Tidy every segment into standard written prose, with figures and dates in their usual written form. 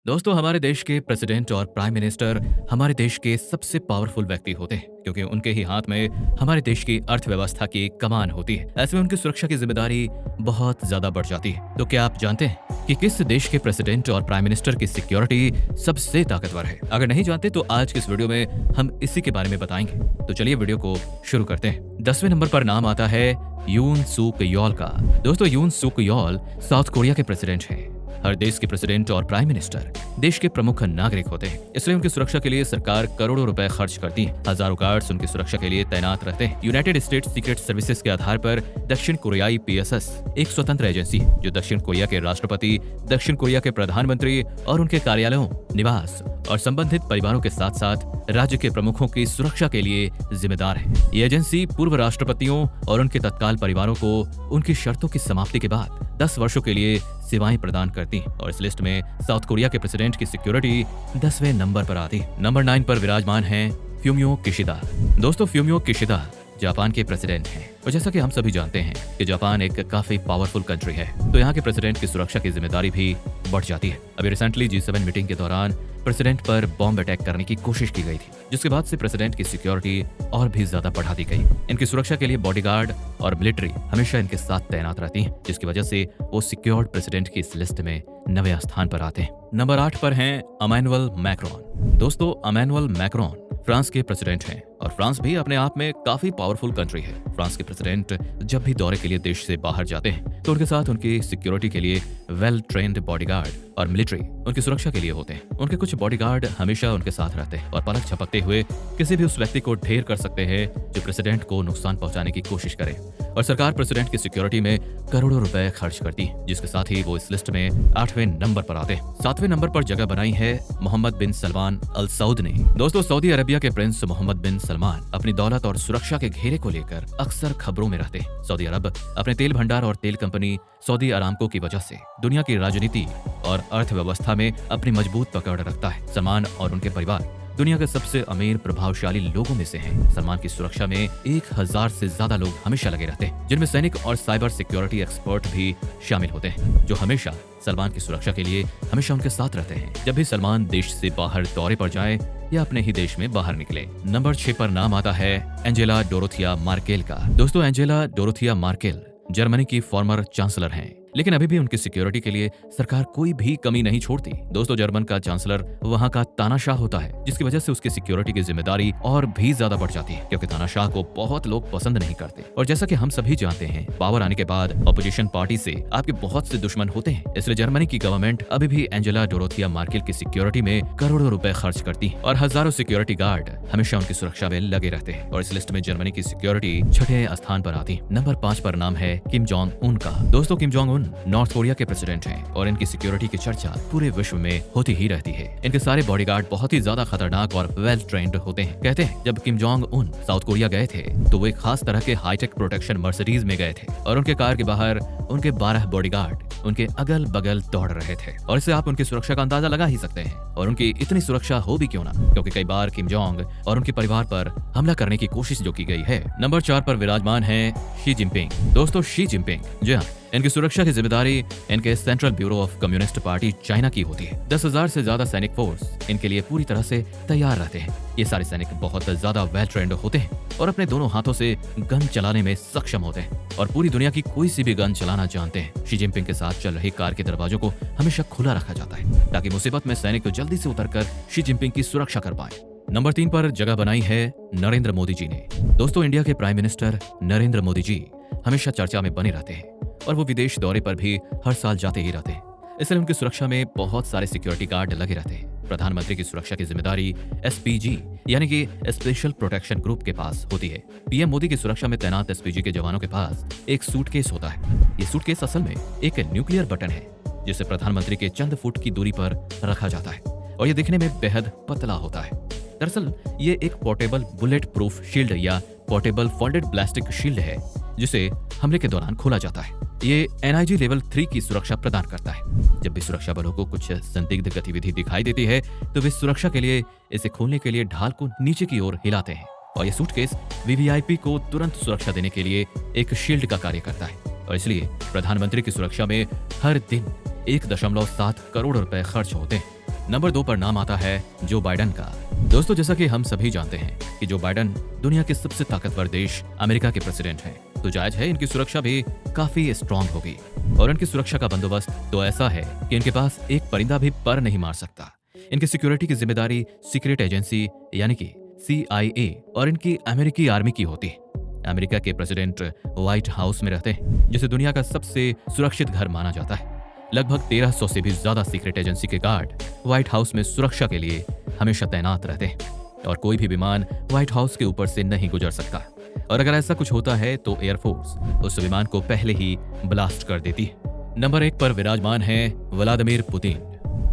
दोस्तों, हमारे देश के प्रेसिडेंट और प्राइम मिनिस्टर हमारे देश के सबसे पावरफुल व्यक्ति होते हैं, क्योंकि उनके ही हाथ में हमारे देश की अर्थव्यवस्था की कमान होती है। ऐसे में उनकी सुरक्षा की जिम्मेदारी बहुत ज्यादा बढ़ जाती है। तो क्या आप जानते हैं कि किस देश के प्रेसिडेंट और प्राइम मिनिस्टर की सिक्योरिटी सबसे ताकतवर है? अगर नहीं जानते तो आज की इस वीडियो में हम इसी के बारे में बताएंगे। तो चलिए वीडियो को शुरू करते हैं। 10वें नंबर पर नाम आता है यून सूक योल का। दोस्तों, यून सूक योल साउथ कोरिया के प्रेसिडेंट हैं। हर देश के प्रेसिडेंट और प्राइम मिनिस्टर देश के प्रमुख नागरिक होते हैं, इसलिए उनकी सुरक्षा के लिए सरकार करोड़ों रुपए खर्च करती है। हजारों गार्ड्स उनकी सुरक्षा के लिए तैनात रहते हैं। यूनाइटेड स्टेट्स सीक्रेट सर्विसेज के आधार पर दक्षिण कोरियाई PSS एक स्वतंत्र एजेंसी है जो दक्षिण कोरिया के राष्ट्रपति, दक्षिण कोरिया के प्रधानमंत्री और उनके कार्यालयों, निवास और संबंधित परिवारों के साथ साथ राज्य के प्रमुखों की सुरक्षा के लिए जिम्मेदार है। ये एजेंसी पूर्व राष्ट्रपतियों और उनके तत्काल परिवारों को उनकी शर्तों की समाप्ति के बाद 10 वर्षों के लिए सेवाएं प्रदान करती हैं और इस लिस्ट में साउथ कोरिया के प्रेसिडेंट की सिक्योरिटी 10वें नंबर पर आती है। नंबर 9 पर विराजमान हैं फ्यूमियो किशिदा। दोस्तों, फ्यूमियो किशिदा जापान के प्रेसिडेंट हैं और जैसा कि हम सभी जानते हैं कि जापान एक काफी पावरफुल कंट्री है, तो यहाँ के प्रेसिडेंट की सुरक्षा की जिम्मेदारी भी बढ़ जाती है। अभी रिसेंटली G7 मीटिंग के दौरान प्रेसिडेंट पर बॉम्ब अटैक करने की कोशिश की गई थी, जिसके बाद से प्रेसिडेंट की सिक्योरिटी और भी ज्यादा बढ़ा दी गई। इनकी सुरक्षा के लिए बॉडीगार्ड और मिलिट्री हमेशा इनके साथ तैनात रहती हैं, जिसकी वजह से वो सिक्योर्ड प्रेसिडेंट की इस लिस्ट में 9वें स्थान पर आते हैं। नंबर 8 पर हैं इमैनुअल मैक्रोन। दोस्तों, इमैनुअल मैक्रोन फ्रांस के प्रेसिडेंट हैं और फ्रांस भी अपने आप में काफी पावरफुल कंट्री है। फ्रांस के प्रेसिडेंट जब भी दौरे के लिए देश से बाहर जाते हैं तो उनके साथ उनकी सिक्योरिटी के लिए वेल ट्रेन्ड बॉडीगार्ड और मिलिट्री उनकी सुरक्षा के लिए होते हैं। उनके कुछ बॉडीगार्ड हमेशा उनके साथ रहते हैं और पलक झपकते हुए किसी भी उस व्यक्ति को ढेर कर सकते हैं जो प्रेसिडेंट को नुकसान पहुंचाने की कोशिश करे। और सरकार प्रेसिडेंट की सिक्योरिटी में करोड़ों रुपए खर्च करती है, जिसके साथ ही वो इस लिस्ट में 8वें नंबर पर आते हैं। 7वें नंबर पर जगह बनाई है मोहम्मद बिन सलमान अल सऊद ने। दोस्तों, सऊदी अरबिया के प्रिंस मोहम्मद बिन सलमान अपनी दौलत और सुरक्षा के घेरे को लेकर अक्सर खबरों में रहते हैं। सऊदी अरब अपने तेल भंडार और तेल कंपनी सऊदी अरामको की वजह से दुनिया की राजनीति और अर्थव्यवस्था में अपनी मजबूत पकड़ रखता है। सलमान और उनके परिवार दुनिया के सबसे अमीर प्रभावशाली लोगों में से हैं। सलमान की सुरक्षा में 1000 से ज्यादा लोग हमेशा लगे रहते हैं, जिनमें सैनिक और साइबर सिक्योरिटी एक्सपर्ट भी शामिल होते हैं, जो हमेशा सलमान की सुरक्षा के लिए हमेशा उनके साथ रहते हैं, जब भी सलमान देश से बाहर दौरे पर जाए या अपने ही देश में बाहर निकले। नंबर 6 पर नाम आता है एंजेला डोरोथिया मार्केल का। दोस्तों, एंजेला डोरोथिया मार्केल जर्मनी की फॉर्मर चांसलर हैं, लेकिन अभी भी उनकी सिक्योरिटी के लिए सरकार कोई भी कमी नहीं छोड़ती। दोस्तों, जर्मन का चांसलर वहां का तानाशाह होता है, जिसकी वजह से उसकी सिक्योरिटी की जिम्मेदारी और भी ज्यादा बढ़ जाती है, क्योंकि तानाशाह को बहुत लोग पसंद नहीं करते। और जैसा कि हम सभी जानते हैं, पावर आने के बाद ऑपोजिशन पार्टी से आपके बहुत से दुश्मन होते हैं, इसलिए जर्मनी की गवर्नमेंट अभी भी एंजेला डोरोथिया मार्केल की सिक्योरिटी में करोड़ों रुपए खर्च करती है और हजारों सिक्योरिटी गार्ड हमेशा उनकी सुरक्षा में लगे रहते हैं। और इस लिस्ट में जर्मनी की सिक्योरिटी 6ठे स्थान पर आती है। नंबर 5 पर नाम है किम जोंग उन का। दोस्तों, Kim Jong Un north Korea के प्रेसिडेंट हैं और इनकी सिक्योरिटी की चर्चा पूरे विश्व में होती ही रहती है। इनके सारे बॉडीगार्ड बहुत ही ज्यादा खतरनाक और वेल ट्रेन्ड होते हैं। कहते हैं, जब Kim Jong Un south Korea गए थे तो वो एक खास तरह के हाईटेक प्रोटेक्शन मर्सिडीज में गए थे और उनके कार के बाहर उनके 12 बॉडीगार्ड उनके अगल बगल दौड़ रहे थे। और इससे आप उनकी सुरक्षा का अंदाजा लगा ही सकते हैं। और उनकी इतनी सुरक्षा हो भी क्यों ना, क्योंकि कई बार किम जोंग और उनके परिवार पर हमला करने की कोशिश जो की गई है। नंबर 4 पर विराजमान है शी जिनपिंग। दोस्तों, शी जिनपिंग, जी हाँ, इनकी सुरक्षा की जिम्मेदारी इनके central bureau of communist party China की होती है। 10,000 से ज्यादा सैनिक फोर्स इनके लिए पूरी तरह से तैयार रहते हैं। ये सारे सैनिक बहुत ज्यादा वेल ट्रेन्ड होते हैं और अपने दोनों हाथों से गन चलाने में सक्षम होते हैं और पूरी दुनिया की कोई सी भी गन चलाना जानते हैं। शी जिनपिंग के साथ चल रही कार के दरवाजों को हमेशा खुला रखा जाता है, ताकि मुसीबत में सैनिक जल्दी से उतरकर शी जिनपिंग की सुरक्षा कर पाए। नंबर 3 पर जगह बनाई है नरेंद्र मोदी जी ने। दोस्तों, इंडिया के प्राइम मिनिस्टर नरेंद्र मोदी जी हमेशा चर्चा में बने रहते हैं और वो विदेश दौरे पर भी हर साल जाते ही रहते हैं, इसलिए उनकी सुरक्षा में बहुत सारे सिक्योरिटी गार्ड लगे रहते हैं। प्रधानमंत्री की सुरक्षा की जिम्मेदारी SPG यानी कि स्पेशल प्रोटेक्शन ग्रुप के पास होती है। PM मोदी की सुरक्षा में तैनात SPG के जवानों के पास एक सूटकेस होता है। ये सूटकेस असल में एक न्यूक्लियर बटन है, जिसे प्रधानमंत्री के चंद फुट की दूरी पर रखा जाता है और ये दिखने में बेहद पतला होता है। दरअसल ये एक पोर्टेबल बुलेट प्रूफ शील्ड या पोर्टेबल फोल्डेड प्लास्टिक शील्ड है, जिसे हमले के दौरान खोला जाता है। ये NIG लेवल 3 की सुरक्षा प्रदान करता है। जब भी सुरक्षा बलों को कुछ संदिग्ध गतिविधि दिखाई देती है तो वे सुरक्षा के लिए इसे खोलने के लिए ढाल को नीचे की ओर हिलाते हैं और ये सूटकेस VVIP को तुरंत सुरक्षा देने के लिए एक शील्ड का कार्य करता है और इसलिए प्रधानमंत्री की सुरक्षा में हर दिन 1.7 करोड़ रुपए खर्च होते हैं। नंबर 2 पर नाम आता है जो बाइडन का। दोस्तों, जैसा कि हम सभी जानते हैं कि जो बाइडन दुनिया के सबसे ताकतवर देश अमेरिका के प्रेसिडेंट हैं, तो जायज है इनकी सुरक्षा भी काफी स्ट्रांग होगी। और इनकी सुरक्षा का बंदोबस्त तो ऐसा है कि इनके पास एक परिंदा भी पर नहीं मार सकता। इनकी सिक्योरिटी की जिम्मेदारी सीक्रेट एजेंसी यानी कि CIA और इनकी अमेरिकी आर्मी की होती है। अमेरिका के प्रेसिडेंट व्हाइट हाउस में रहते हैं, जिसे दुनिया का सबसे सुरक्षित घर माना जाता है। लगभग 1300 से भी ज्यादा सीक्रेट एजेंसी के गार्ड व्हाइट हाउस में सुरक्षा के लिए हमेशा तैनात रहते हैं और कोई भी विमान व्हाइट हाउस के ऊपर से नहीं गुजर सकता। और अगर ऐसा कुछ होता है तो एयरफोर्स उस विमान को पहले ही ब्लास्ट कर देती है। नंबर 1 पर विराजमान है व्लादिमीर पुतिन।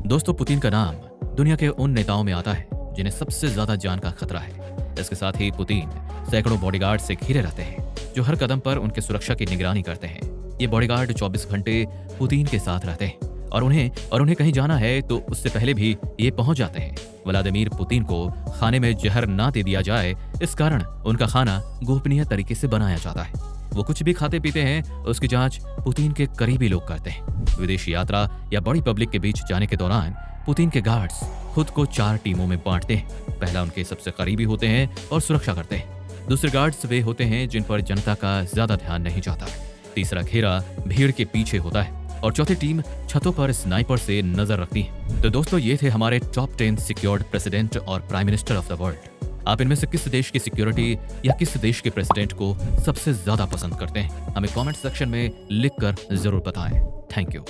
दोस्तों, पुतिन का नाम दुनिया के उन नेताओं में आता है जिन्हें सबसे ज्यादा जान का खतरा है। इसके साथ ही पुतिन सैकड़ों बॉडीगार्ड से घिरे रहते हैं जो हर कदम पर उनके सुरक्षा की निगरानी करते हैं। ये बॉडीगार्ड 24 घंटे पुतिन के साथ रहते हैं और उन्हें कहीं जाना है तो उससे पहले भी ये पहुंच जाते हैं। व्लादिमीर पुतिन को खाने में जहर ना दे दिया जाए, इस कारण उनका खाना गोपनीय तरीके से बनाया जाता है। वो कुछ भी खाते पीते हैं, उसकी जांच पुतिन के करीबी लोग करते हैं। विदेशी यात्रा या बड़ी पब्लिक के बीच जाने के दौरान पुतिन के गार्ड्स खुद को 4 टीमों में बांटते हैं। पहला उनके सबसे करीबी होते हैं और सुरक्षा करते हैं। दूसरे गार्ड्स वे होते हैं जिन पर जनता का ज्यादा ध्यान नहीं जाता। तीसरा घेरा भीड़ के पीछे होता है और चौथी टीम छतों पर स्नाइपर से नजर रखती है। तो दोस्तों, ये थे हमारे टॉप 10 सिक्योर्ड प्रेसिडेंट और prime minister of the world. आप इनमें से किस देश की सिक्योरिटी या किस देश के प्रेसिडेंट को सबसे ज्यादा पसंद करते हैं? हमें कमेंट सेक्शन में लिखकर जरूर बताएं। Thank you.